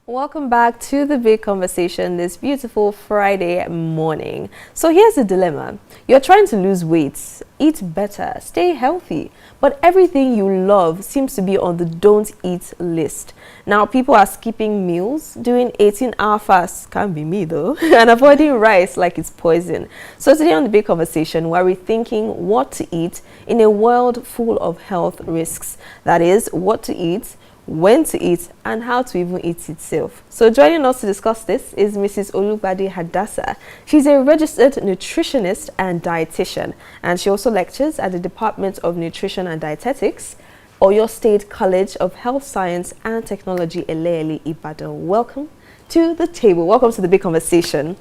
Welcome back to the big conversation this beautiful Friday morning. So here's the dilemma. You're trying to lose weight, eat better, stay healthy, but everything you love seems to be on the don't eat list. Now people are skipping meals, doing 18-hour fasts, can't be me though, and avoiding rice like it's poison. So today on the big conversation, we're rethinking what to eat in a world full of health risks. That is, what to eat, when to eat, and how to even eat itself. So joining us to discuss this is Mrs. Olubade Hadassah. She's a registered nutritionist and dietitian, and she also lectures at the Department of Nutrition and Dietetics, Oyo State College of Health Science and Technology, Eleyele, Ibadan. Welcome to the table. Welcome to the big conversation.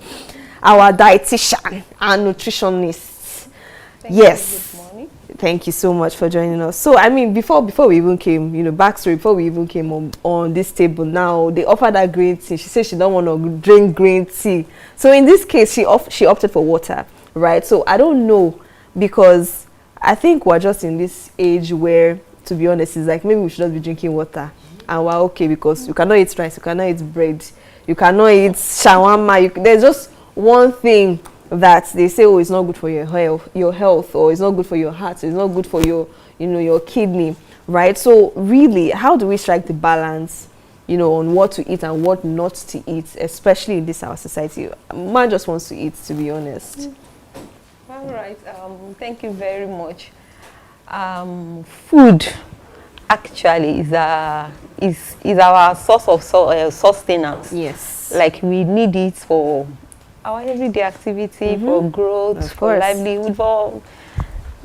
Our dietitian and nutritionist. Yes. Good morning. Thank you so much for joining us. So, I mean, before we even came, backstory, before we even came on this table now, they offered her green tea. She said she don't want to drink green tea. So, in this case, she opted for water, right? So, I don't know, because I think we're just in this age where, to be honest, it's like maybe we should just be drinking water. And we're okay, because you cannot eat rice, you cannot eat bread, you cannot eat shawarma. There's just one thing that they say, oh, it's not good for your health, or it's not good for your heart, it's not good for your, your kidney, right? So really, how do we strike the balance, on what to eat and what not to eat, especially in this our society? Man just wants to eat, to be honest. All right. Thank you very much. Food actually is our source of sustenance. Yes. Like we need it for our everyday activity, for growth, for livelihood,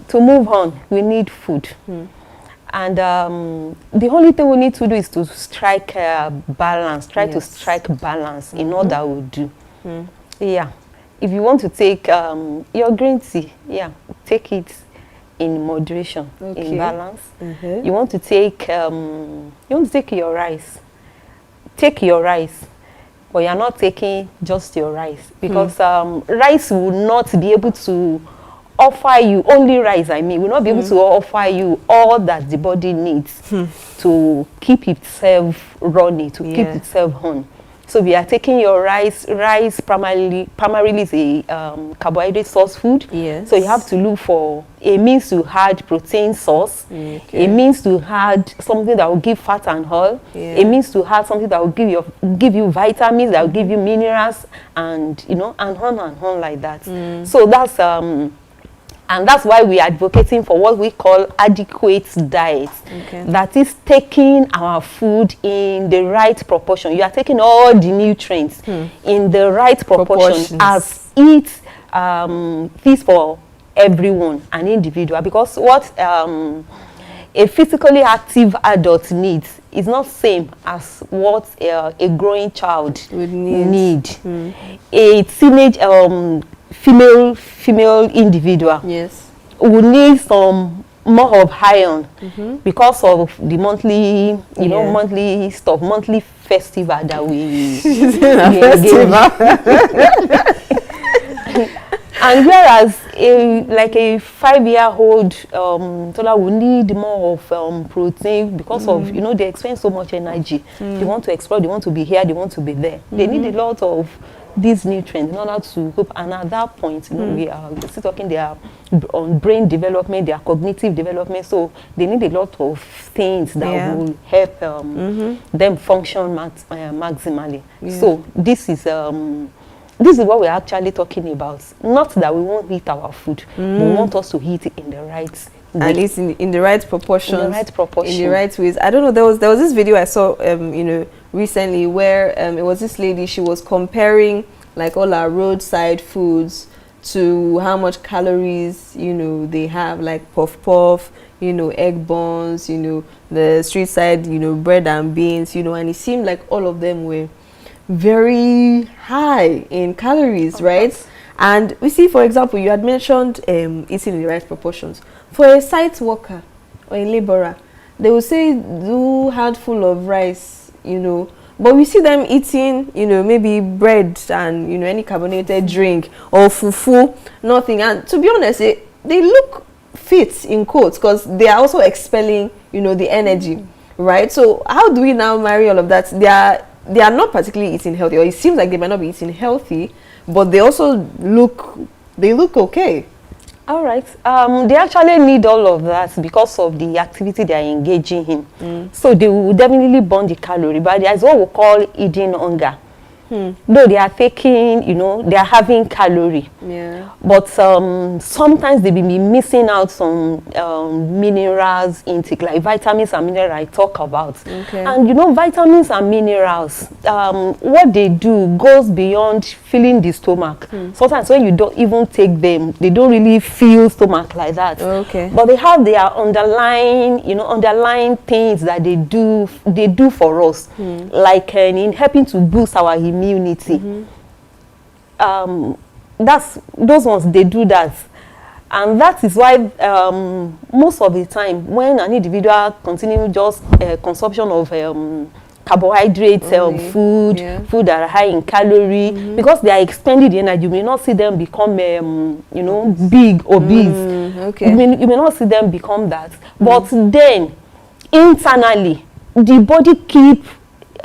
to move on, we need food. And the only thing we need to do is to strike balance, to strike balance in all that we do. Yeah. If you want to take your green tea, take it in moderation, in balance. You want to take your rice. Take your rice. But you're not taking just your rice, because rice will not be able to offer you, only rice will not be able to offer you all that the body needs to keep itself running, to keep itself on. So we are taking your rice primarily is a carbohydrate source food. Yes. So you have to look for a means to add protein source, a means to add something that will give fat and oil, a means to add something that will give you vitamins, that will give you minerals, and and on like that. So that's and that's why we are advocating for what we call adequate diet. That is taking our food in the right proportion. You are taking all the nutrients in the right proportion as it fits for everyone, an individual. Because what a physically active adult needs is not same as what a growing child would need. A teenage female individual will need some more of iron because of the monthly monthly festival that we and whereas a 5-year-old toddler will need more of protein because of they expend so much energy. They want to explore, they want to be here, they want to be there. They need a lot of these nutrients in order to cope. And at that point, we are still talking their on brain development, their cognitive development. So they need a lot of things that will help them function maximally. So this is what we're actually talking about. Not that we won't eat our food, but we want us to eat it in the right way. At least in the right proportions. In the right proportion. In the right ways. I don't know, there was this video I saw recently where it was this lady, she was comparing like all our roadside foods to how much calories they have, like puff puff, egg buns, the street side bread and beans, and it seemed like all of them were very high in calories, right? And we see, for example, you had mentioned eating in the right proportions. For a site worker or a laborer, they will say do handful of rice, you know, but we see them eating, you know, maybe bread and, you know, any carbonated drink or fufu, nothing. And to be honest, they look fit in quotes because they are also expelling, you know, the energy, right? So how do we now marry all of that? They are not particularly eating healthy, or it seems like they might not be eating healthy, but they also look okay. All right. They actually need all of that because of the activity they are engaging in. So they will definitely burn the calorie, but there's what we call eating hunger. Though they are taking, you know, they are having calorie. Yeah. But sometimes they will be missing out some minerals intake, like vitamins and minerals I talk about. Okay. And you know, vitamins and minerals, what they do goes beyond filling the stomach. Sometimes when you don't even take them, they don't really fill stomach like that. Okay. But they have their underlying things that they do for us, like in helping to boost our immunity. That's those ones, they do that. And that is why most of the time when an individual continue just consumption of carbohydrates, food that are high in calorie, because they are expending the energy, you may not see them become you know, big, obese. Okay. You may not see them become that. But then internally the body keep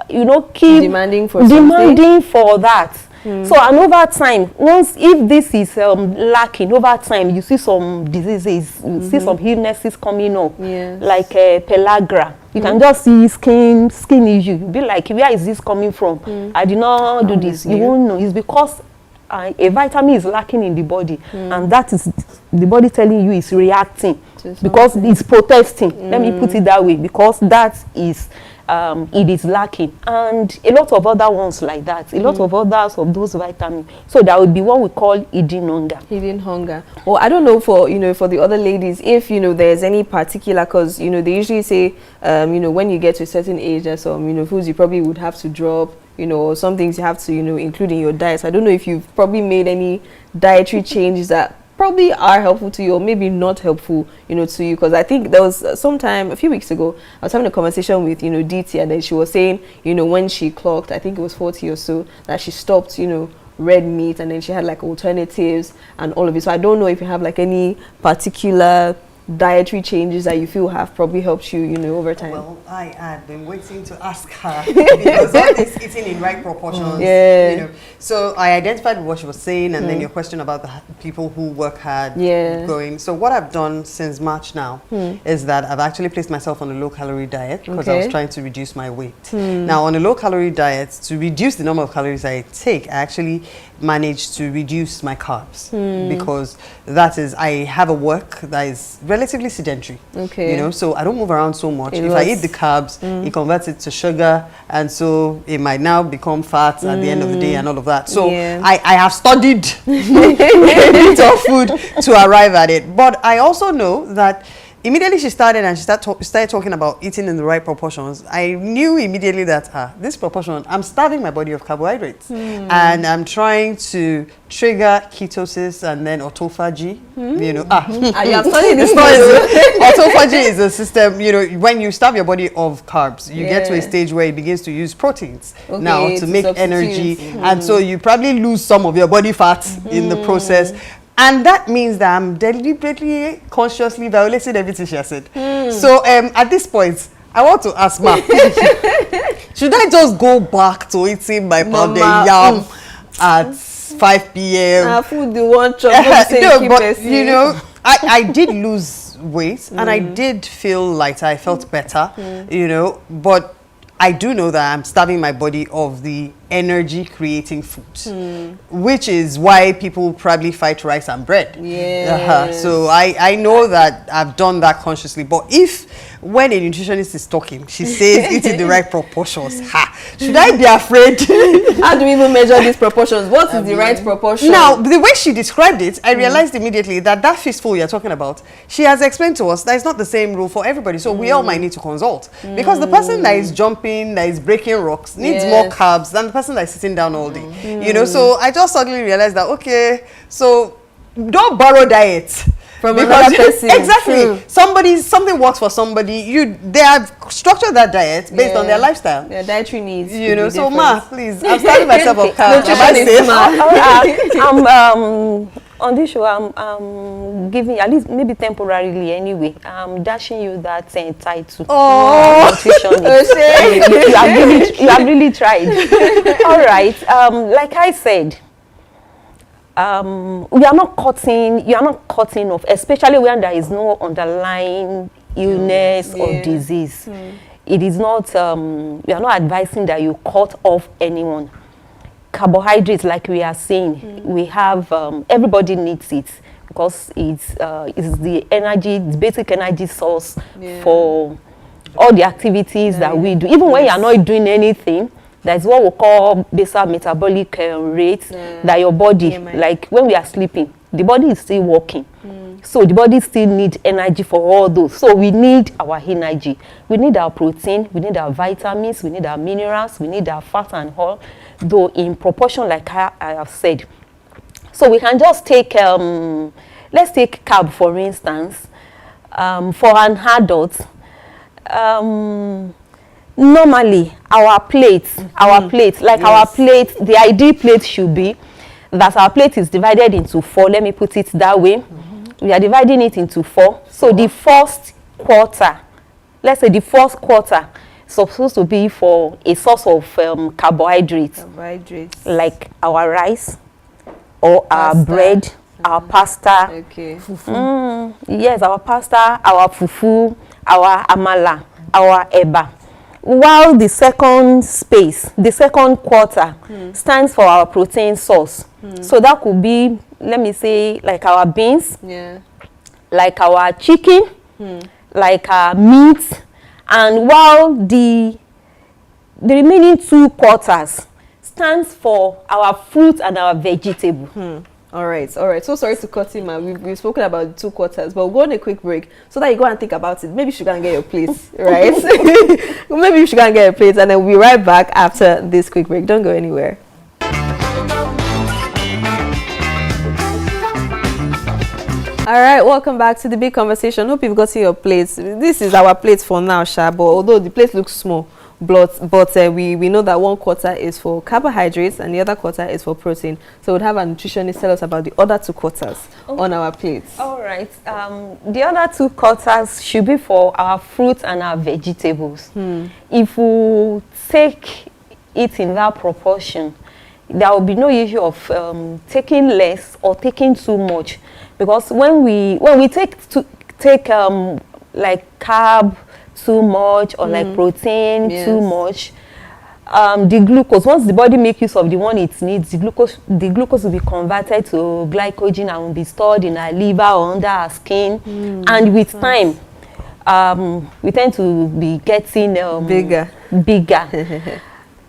demanding for that. So, and over time, once if this is lacking, over time you see some diseases, you see some illnesses coming up, like pellagra. You can just see skin issue. You'll be like, where is this coming from? I did not do this. You won't know. It's because a vitamin is lacking in the body, and that is the body telling you it's reacting because it's protesting. Let me put it that way, because that is it is lacking, and a lot of other ones like that, a lot of others of those vitamins. So that would be what we call hidden hunger. Hidden hunger. Well, I don't know for, you know, for the other ladies, if, you know, there's any particular, because, you know, they usually say, you know, when you get to a certain age, there's some, you know, foods you probably would have to drop, you know, or some things you have to, you know, include in your diet. So I don't know if you've probably made any dietary changes that probably are helpful to you, or maybe not helpful, you know, to you. Because I think there was sometime a few weeks ago, I was having a conversation with, you know, DT, and then she was saying, you know, when she clocked, I think it was 40 or so, that she stopped, you know, red meat, and then she had like alternatives and all of it. So I don't know if you have like any particular dietary changes that you feel have probably helped you, you know, over time. Well, I had been waiting to ask her because all this eating in right proportions, you know. So I identified what she was saying, and then your question about the people who work hard going. So what I've done since March now is that I've actually placed myself on a low-calorie diet because I was trying to reduce my weight. Now, on a low-calorie diet, to reduce the number of calories I take, I actually managed to reduce my carbs because that is, I have a work that is relatively sedentary, you know, so I don't move around so much. If I eat the carbs, it converts it to sugar, and so it might now become fat at the end of the day and all of that. So I have studied a bit of food to arrive at it. But I also know that immediately she started and she started talking about eating in the right proportions, I knew immediately that this proportion, I'm starving my body of carbohydrates, and I'm trying to trigger ketosis and then autophagy. You know, you have studied this. Autophagy is a system. You know, when you starve your body of carbs, you get to a stage where it begins to use proteins now to make energy, and so you probably lose some of your body fat in the process. And that means that I'm deliberately, consciously violating everything she has said. So at this point, I want to ask Ma, should I just go back to eating my pounded yam at 5 p.m.? Food the one chop. No, but you know, I did lose weight and I did feel lighter. I felt better, you know, but I do know that I'm starving my body of the energy creating food, which is why people probably fight rice and bread. So I know that I've done that consciously. But if when a nutritionist is talking, she says eat in the right proportions, should I be afraid? How do we even measure these proportions? What is the right proportion? Now, the way she described it, I realized immediately that that fistful you're talking about, she has explained to us that it's not the same rule for everybody. So we all might need to consult, because the person that is jumping, that is breaking rocks, needs more carbs than the person that is sitting down all day. You know, so I just suddenly realized that, okay, so don't borrow diet from another person. Exactly. Something works for somebody. They have structured that diet based on their lifestyle. Their dietary needs. You know, so Ma, please, I'm starting myself up. On this show, I'm giving, at least maybe temporarily anyway, I'm dashing you that title. You have really tried. All right. Like I said, you are not cutting off, especially when there is no underlying illness or disease. It is not, we are not advising that you cut off anyone. Carbohydrates, like we are saying, we have, everybody needs it because it's the energy, the basic energy source for all the activities that we do. Even when you are not doing anything, that's what we call basal metabolic rate, that your body, like when we are sleeping, the body is still working. So the body still needs energy for all those. So we need our energy. We need our protein, we need our vitamins, we need our minerals, we need our fat and oil, though in proportion like I have said. So we can just take, let's take carb for instance. For an adult, normally our plate, the ideal plate should be that our plate is divided into 4. Let me put it that way. We are dividing it into 4. So the first quarter, let's say the first quarter, is supposed to be for a source of carbohydrates, like our rice or our bread, our pasta. Okay. Yes, our pasta, our fufu, our amala, our eba. While the second space, the second quarter, stands for our protein source. So that could be, let me say, like our beans, like our chicken, like our meat, and while the remaining 2 quarters stands for our fruit and our vegetable. All right. So sorry to cut in, man. We've spoken about the 2 quarters, but we'll go on a quick break so that you go and think about it. Maybe you should go and get your plates, right? Maybe you should go and get your plates, and then we'll be right back after this quick break. Don't go anywhere. All right, welcome back to the big conversation. Hope you've got your plates. This is our plates for now, Sha, but although the plate looks small, but we know that 1 quarter is for carbohydrates and the other quarter is for protein. So we'll have a nutritionist tell us about the other 2 quarters on our plates. All right. The other 2 quarters should be for our fruits and our vegetables. If we take it in that proportion, there will be no issue of taking less or taking too much, because when we take like carb too much or like protein too much, the glucose, once the body makes use of the one it needs, the glucose will be converted to glycogen and will be stored in our liver or under our skin, and with time we tend to be getting bigger.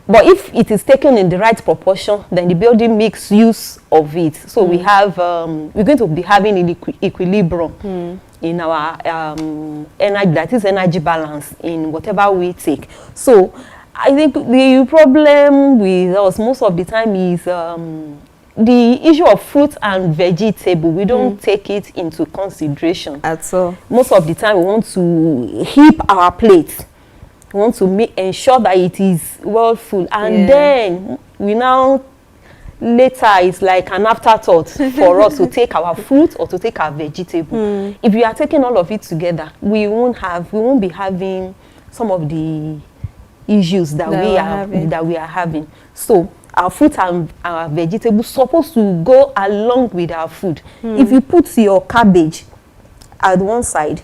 But if it is taken in the right proportion, then the body makes use of it. So we have, we're going to be having an equilibrium in our energy, that is energy balance in whatever we take. So I think the problem with us most of the time is the issue of fruit and vegetable. We don't take it into consideration at all. Most of the time we want to heap our plate. We want to ensure that it is well full, and then we now later it's like an afterthought for us to take our fruit or to take our vegetable. If we are taking all of it together, we won't be having some of the issues that we are having. So our fruit and our vegetables supposed to go along with our food. If you put your cabbage at one side,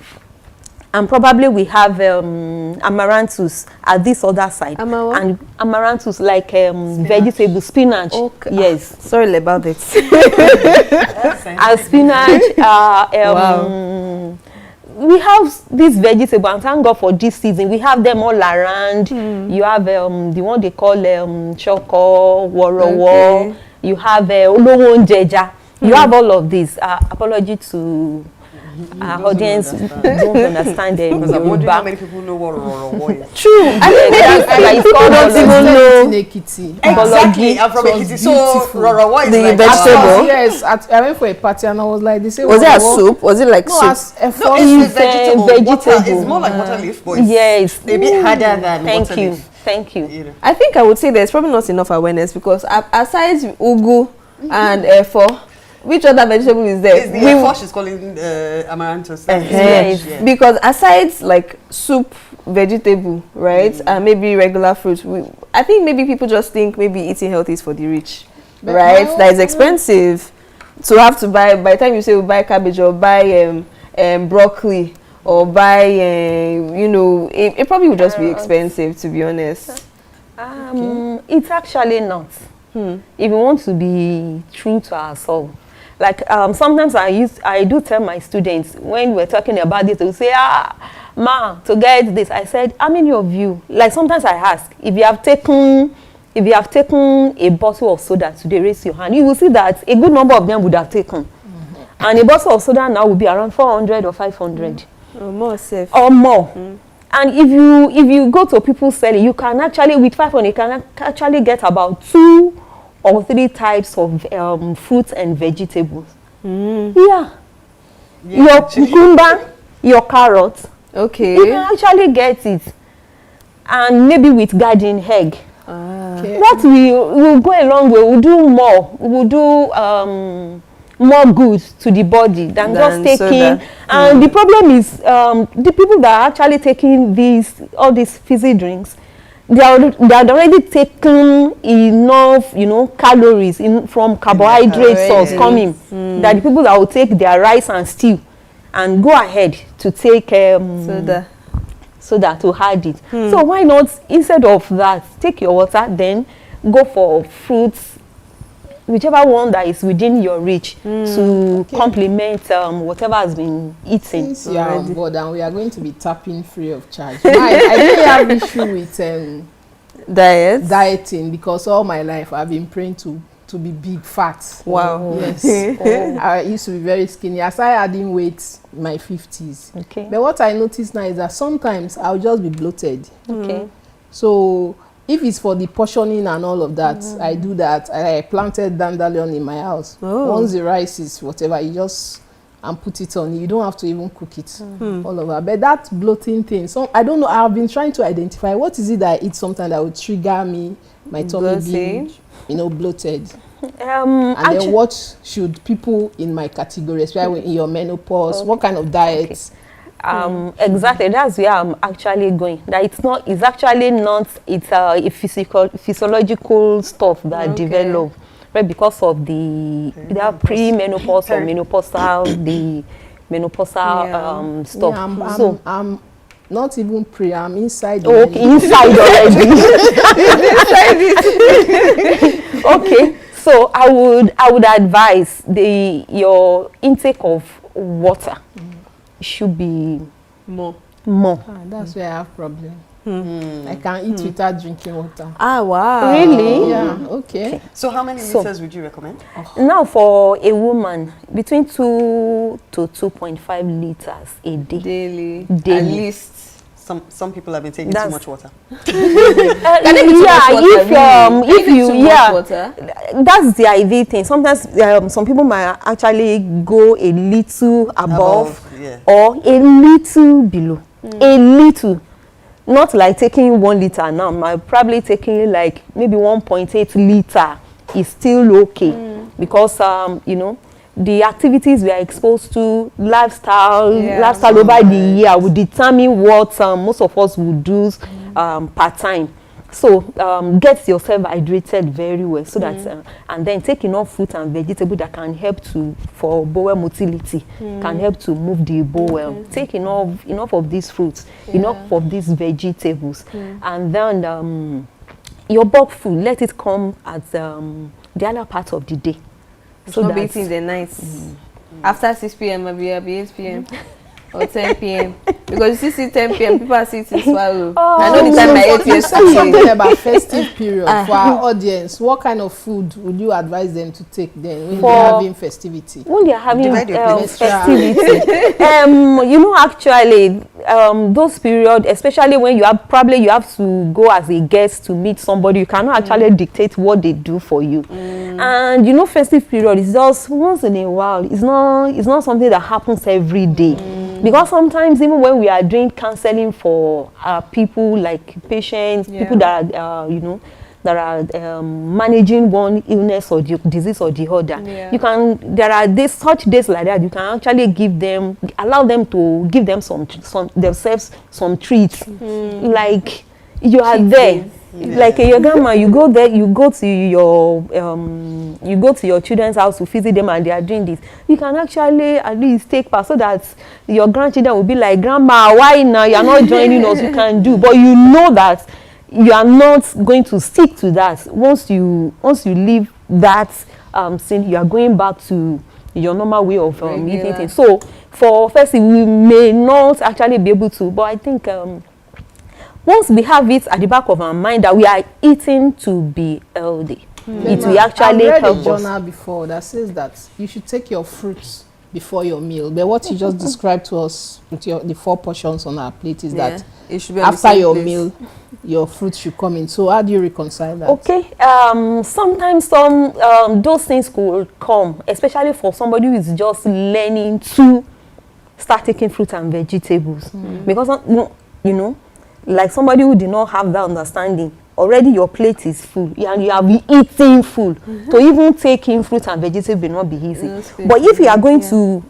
and probably we have amaranthus at this other side. And amaranthus like vegetable, spinach. Okay. Yes. Sorry about it. And spinach. Wow. We have this vegetable, and thank God for this season. We have them all around. You have the one they call choko, worowo. Okay. You have olowonjeja. You have all of these. Apology to our audience don't understand them. Because I'm wondering how many people know what roro is. True. Exactly. I'm from Ekiti, so roro is the like vegetable. Yes, I went for a party and I was like, they say, was it a soup? Was it like soup? No, it's vegetable. Vegetable. It's more like water leaf, but it's a bit harder than water leaf. Thank you. I think I would say there's probably not enough awareness because aside ugu and efo, which other vegetable is there? It's the efo she's calling amaranthus. Yes. Because aside like soup, vegetable, right, and maybe regular fruit, I think maybe people just think maybe eating healthy is for the rich, right? That is expensive to have to buy. By the time you say buy cabbage or buy broccoli or buy, you know, it probably would just be expensive, to be honest. It's actually not. If we want to be true to ourselves, like sometimes I do tell my students when we're talking about this, they will say, ma, to get this. I said, how many of you? Like sometimes I ask, if you have taken a bottle of soda today, raise your hand. You will see that a good number of them would have taken, and a bottle of soda now will be around 400 or 500. Or more safe. Or more. And if you go to people selling, you can actually, with 500, you can actually get about 2 or 3 types of fruits and vegetables. Your cucumber, your carrot. Okay. You can actually get it. And maybe with garden egg. Okay. What we will go a long way. We'll do more. We'll do more good to the body than just taking. And the problem is the people that are actually taking all these fizzy drinks, they are already taking enough, you know, calories from carbohydrate source coming. That the people that will take their rice and stew and go ahead to take soda to hide it. So why not, instead of that, take your water, then go for fruits, whichever one that is within your reach, to complement whatever has been eaten. Since you are on board and we are going to be tapping free of charge. I didn't have issue with dieting because all my life I've been praying to be big fat. Wow. Yes. I used to be very skinny. I started adding weight in my 50s. Okay. But what I noticed now is that sometimes I'll just be bloated. Okay. So if it's for the portioning and all of that, I do that. I planted dandelion in my house. Once the rice is whatever, you just put it on. You don't have to even cook it all over. But that bloating thing, so I don't know. I've been trying to identify what is it that I eat sometimes that would trigger me, my tummy being, you know, bloated. And then what should people in my category, especially in your menopause, what kind of diets? Exactly, that's where I'm actually going. That it's actually not a physiological stuff that develop, right? Because of the pre-menopause or menopausal, the menopausal stuff. I'm not even pre, I'm inside. Okay, inside already. Okay, so I would advise your intake of water should be more. That's where I have problem. I can eat without drinking water. Wow. Really? Yeah. Okay. So how many liters would you recommend? Now for a woman, between 2 to 2.5 liters a day. Daily. At least. Some people have been taking too much water. That's the ideal thing. Sometimes some people might actually go a little above or a little below. A little. Not like taking 1 liter now. I'm probably taking like maybe 1.8 liter is still okay. Because you know, the activities we are exposed to, lifestyle over the year will determine what most of us will do part time. So get yourself hydrated very well, so that and then take enough fruit and vegetable that can help for bowel motility, can help to move the bowel. Take enough of these fruits, enough of these vegetables, and then your bulk food, let it come at the other part of the day. So not eating the night. After 6 p.m. maybe 8 p.m. or 10 p.m. Because you see 10 p.m. people are sitting swallow. Oh, I know the time I ate You said something yesterday. about festive period for our audience. What kind of food would you advise them to take then when For- they're having festivity? When they're having Divide your plate. festivity, you know, actually, those period, especially when you have to go as a guest to meet somebody, you cannot actually dictate what they do for you. And you know, festive period is just once in a while. It's not something that happens every day. Because sometimes even when we are doing counseling for people like patients, people that are that are managing one illness or disease or the other, there are such days like that. You can actually allow them to give them themselves some treats, like you are there. Like your grandma, you go there, you go to your children's house to visit them, and they are doing this. You can actually at least take part so that your grandchildren will be like, "Grandma, why now you are not joining us? You can do," but you know that you are not going to stick to that. Once you leave that scene, you are going back to your normal way of eating things. So for first, we may not actually be able to, but I think. Once we have it at the back of our mind that we are eating to be healthy, it will actually help us. I've read a journal before that says that you should take your fruits before your meal. But what you just described to us with the 4 portions on our plate is that it should be after your meal, your fruits should come in. So how do you reconcile that? Okay, sometimes those things could come, especially for somebody who is just learning to start taking fruit and vegetables. Because, like somebody who did not have that understanding, already your plate is full and you have been eating full. To even take in fruit and vegetables will not be easy. But if you are going to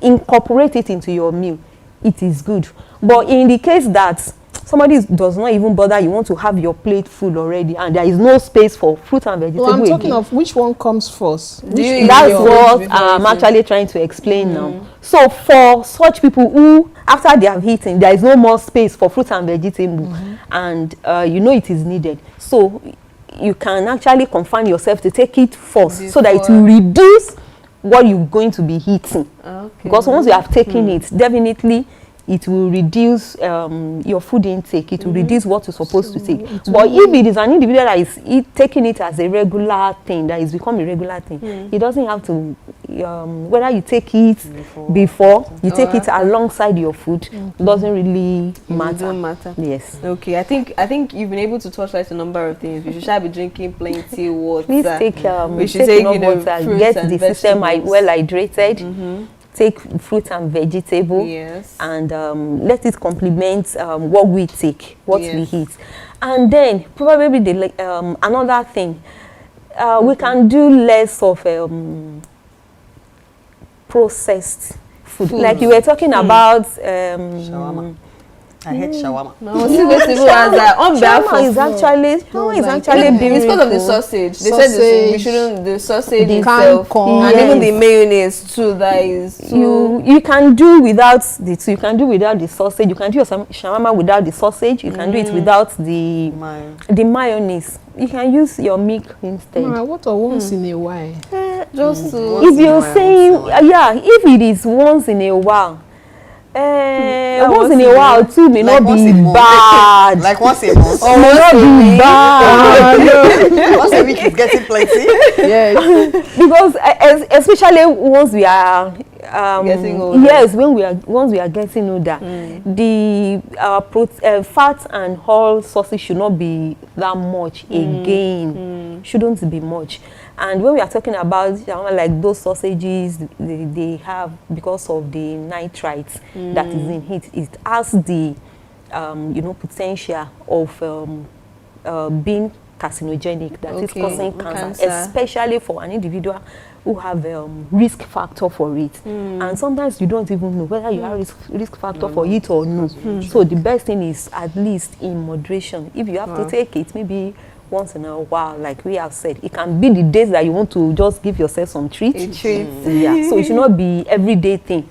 incorporate it into your meal, it is good. But in the case that somebody does not even bother, you want to have your plate full already and there is no space for fruit and vegetables. No, I'm talking of which one comes first. That's what I'm actually trying to explain now. So for such people who, after they have eaten, there is no more space for fruit and vegetables, and it is needed. So you can actually confine yourself to take it first so that it will reduce what you're going to be eating. Because once you have taken it, definitely it will reduce your food intake. It will reduce what you're supposed to take. But if it is an individual that is taking it as a regular thing, that is become a regular thing, it doesn't have to, whether you take it before you take it alongside your food, doesn't really matter. It doesn't matter. Yes. Okay, I think you've been able to touch like a number of things. We should be drinking plenty water. Please take we should take water, get the system well hydrated. Take fruit and vegetable, and let it complement what we take, what we eat. And then probably another thing, we can do less of processed food. Like you were talking about shawarma. I hate shawarma. Shawarma is actually beautiful. It's because of the sausage. They said we shouldn't, the sausage itself, and even the mayonnaise too. That is you can do without the two. You can do without the sausage. You can do your shawarma without the sausage. You can do it without the mayonnaise. You can use your milk instead. What a once in a while? Just if you're saying if it is once in a while. Once in a while too may not be bad. Like once a month. Or may not be bad. Once a week is getting plenty. Yes. Because especially once we are getting older. Yes, once we are getting older, the fat and oil sources should not be that much again. Shouldn't be much. And when we are talking about like those sausages they have, because of the nitrites that is in it, it has the potential of being carcinogenic, that is causing cancer, especially for an individual who have risk factor for it. And sometimes you don't even know whether you have risk factor for it or no. So the best thing is at least in moderation. If you have to take it, maybe once in a while, like we have said, it can be the days that you want to just give yourself some treat. Yeah, so it should not be everyday thing.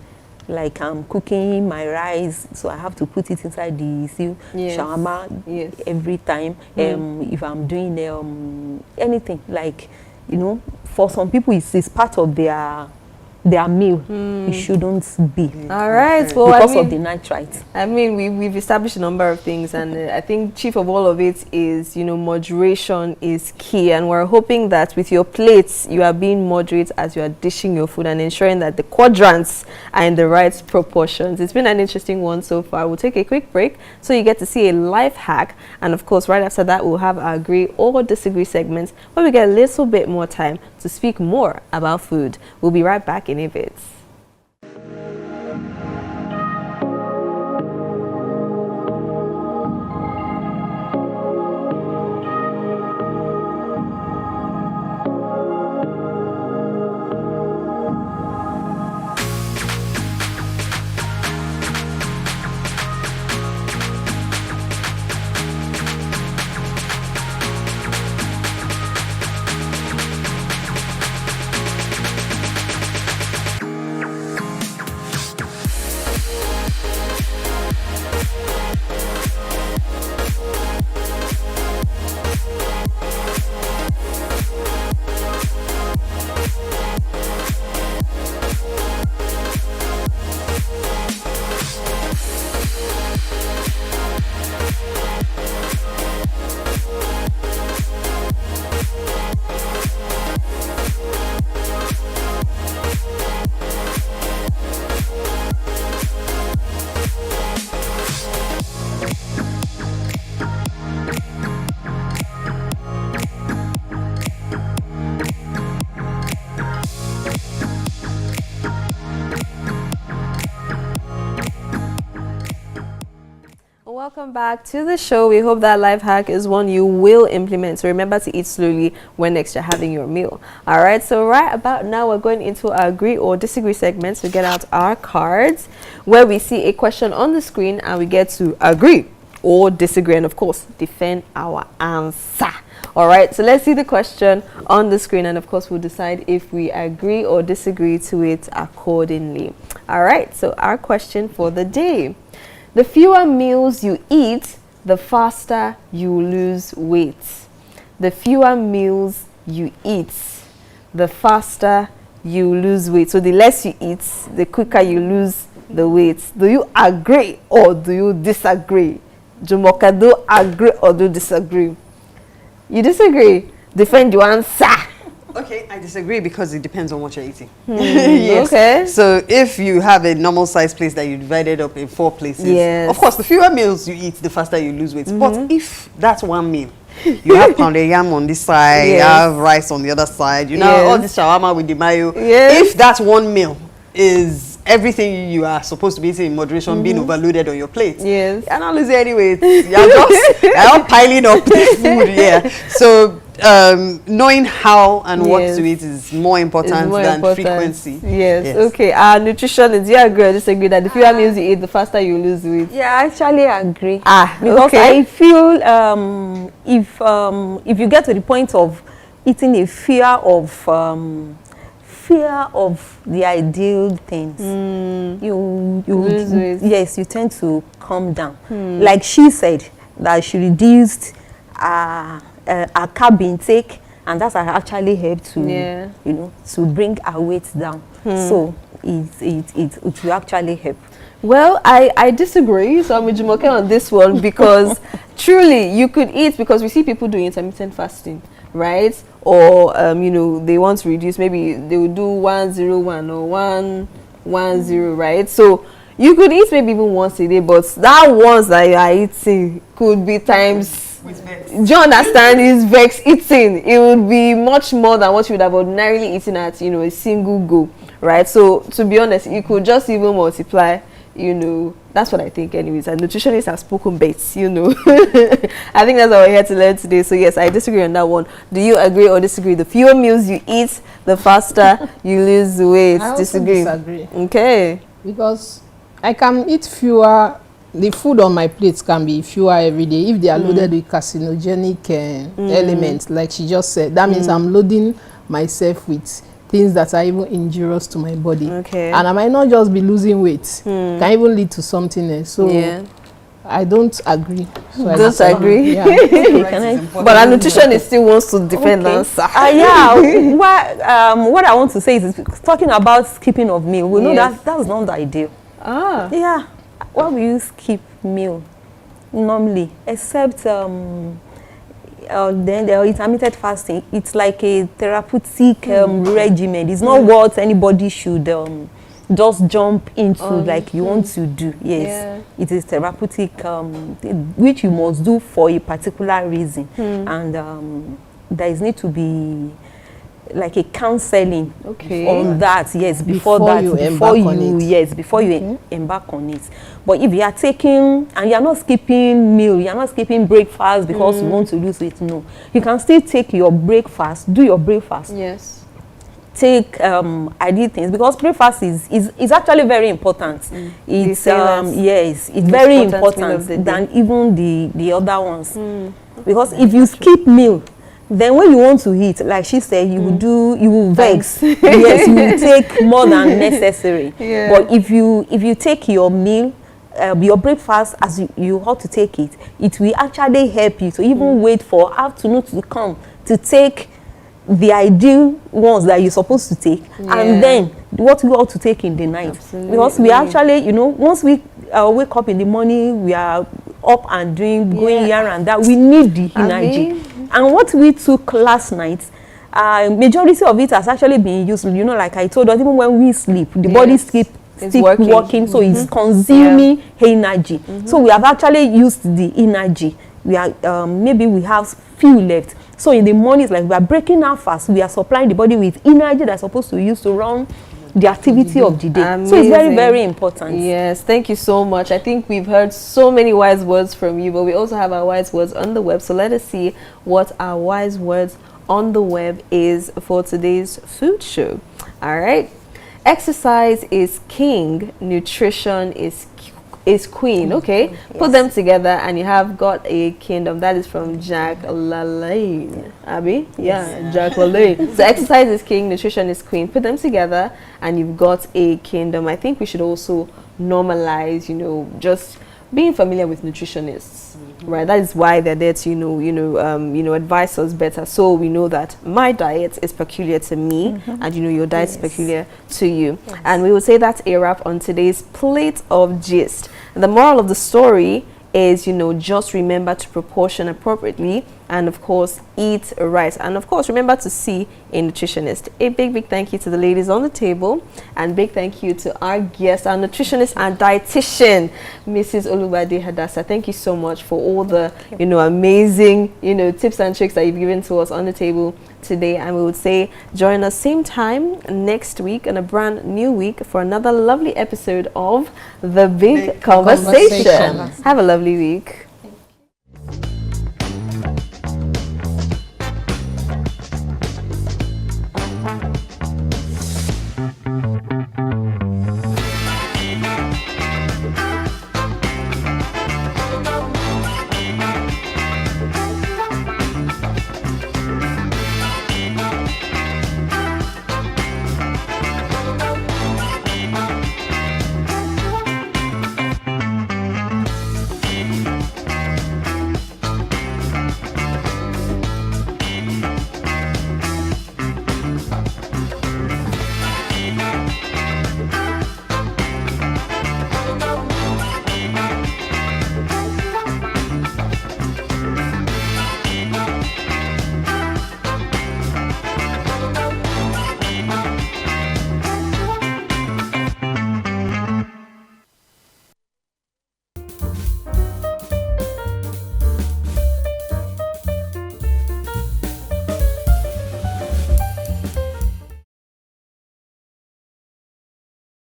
Like I'm cooking my rice, so I have to put it inside the shawarma every time. If I'm doing anything, like for some people, it's part of their their meal, it shouldn't be. All right. Well, because of the nitrite. I mean, we've established a number of things, and I think chief of all of it is, moderation is key. And we're hoping that with your plates, you are being moderate as you are dishing your food and ensuring that the quadrants are in the right proportions. It's been an interesting one so far. We'll take a quick break so you get to see a life hack. And of course, right after that, we'll have our agree or disagree segments where we get a little bit more time to speak more about food. We'll be right back in a bit. Welcome back to the show. We hope that life hack is one you will implement. So remember to eat slowly when next you're having your meal. All right, so right about now we're going into our agree or disagree segments. We get out our cards where we see a question on the screen and we get to agree or disagree and of course defend our answer. All right, so let's see the question on the screen and of course we'll decide if we agree or disagree to it accordingly. All right, so our question for the day: the fewer meals you eat, the faster you lose weight. The fewer meals you eat, the faster you lose weight. So the less you eat, the quicker you lose the weight. Do you agree or do you disagree? Jumoka, do you agree or do you disagree? You disagree? Defend your answer. Okay, I disagree because it depends on what you're eating. Yes. Okay. So if you have a normal size place that you divided up in 4 places, yes, of course, the fewer meals you eat, the faster you lose weight. But if that's one meal, you have pounded yam on this side, yes, you have rice on the other side, you know, yes, all this shawarma with the mayo. Yes. If that one meal is everything you are supposed to be eating in moderation being overloaded on your plate, yes, you're not losing any weight. You're not piling up the food. Yeah. So knowing how and what to eat is more important than frequency. Yes. Okay. Our nutritionist, do you agree or disagree that the fewer meals you eat, the faster you lose weight? Yeah, I actually agree. Because I feel if you get to the point of eating a fear of the ideal things, you lose weight. Yes, you tend to calm down. Like she said that she reduced our carb intake, and that's actually helped to to bring our weight down. So it will actually help. Well, I disagree. So I'm with Jumoke on this one because truly you could eat, because we see people doing intermittent fasting, right? Or they want to reduce, maybe they will do 101 or 110, right? So you could eat maybe even once a day, but that once that you are eating could be times, do you understand? It's vex eating. It would be much more than what you would have ordinarily eaten at a single go, right? So to be honest, you could just even multiply. That's what I think anyways, and nutritionists have spoken bets. I think that's what we're here to learn today. So yes, I disagree on that one. Do you agree or disagree? The fewer meals you eat, the faster you lose weight. I also disagree. Okay. Because I can eat fewer, the food on my plates can be fewer every day if they are loaded with carcinogenic elements, like she just said. That means I'm loading myself with things that are even injurious to my body. Okay. And I might not just be losing weight. Can even lead to something else. So I don't agree. So I don't agree? Yeah. But our nutritionist still wants to defend answer. Yeah. What I want to say is talking about skipping of meal. We know that that's not the ideal. Yeah. Why will you skip meal normally? Except then the intermittent fasting. It's like a therapeutic regimen. It's not what anybody should just jump into like you want to do. Yes, it is therapeutic, which you must do for a particular reason, and there is need to be like a counseling on that. Yes, before you embark on it. But if you are taking and you are not skipping meal, you are not skipping breakfast because you want to lose weight. No, you can still take your breakfast. Do your breakfast. Yes. Take ideal things, because breakfast is actually very important. It's yes, it's very important than even the other ones. Because if you skip meal, then when you want to eat, like she said, you will vex. Yes, you will take more than necessary. But if you take your meal, your breakfast as you ought to take it, it will actually help you to even wait for afternoon to come to take the ideal ones that you're supposed to take, and then what we ought to take in the night. Absolutely. Because we actually, once we wake up in the morning, we are up and going here and that. We need the energy. And what we took last night, majority of it has actually been used. Like I told us, even when we sleep, the body still working, so it's consuming energy. So we have actually used the energy. We are maybe we have few left. So in the morning, it's like we are breaking our fast. We are supplying the body with energy that's supposed to use to run the activity of the day. Amazing. So it's very, very important. Yes, thank you so much. I think we've heard so many wise words from you, but we also have our wise words on the web. So let us see what our wise words on the web is for today's food show. All right. Exercise is king, nutrition is queen. Okay, put them together and you have got a kingdom. That is from Jack LaLanne. Abby? Jack LaLanne. So exercise is king, nutrition is queen. Put them together and you've got a kingdom. I think we should also normalize, just being familiar with nutritionists, right? That is why they're there to, advise us better. So we know that my diet is peculiar to me, and your diet is peculiar to you. And we will say that's a wrap on today's plate of gist. The moral of the story is, just remember to proportion appropriately, and of course eat right, and of course remember to see a nutritionist. A big thank you to the ladies on the table, and big thank you to our guest, our nutritionist and dietitian, Mrs. Olubade Hadassah. Thank you so much for all the amazing tips and tricks that you've given to us on the table today. And we would say join us same time next week in a brand new week for another lovely episode of The Big Conversation. Have a lovely week.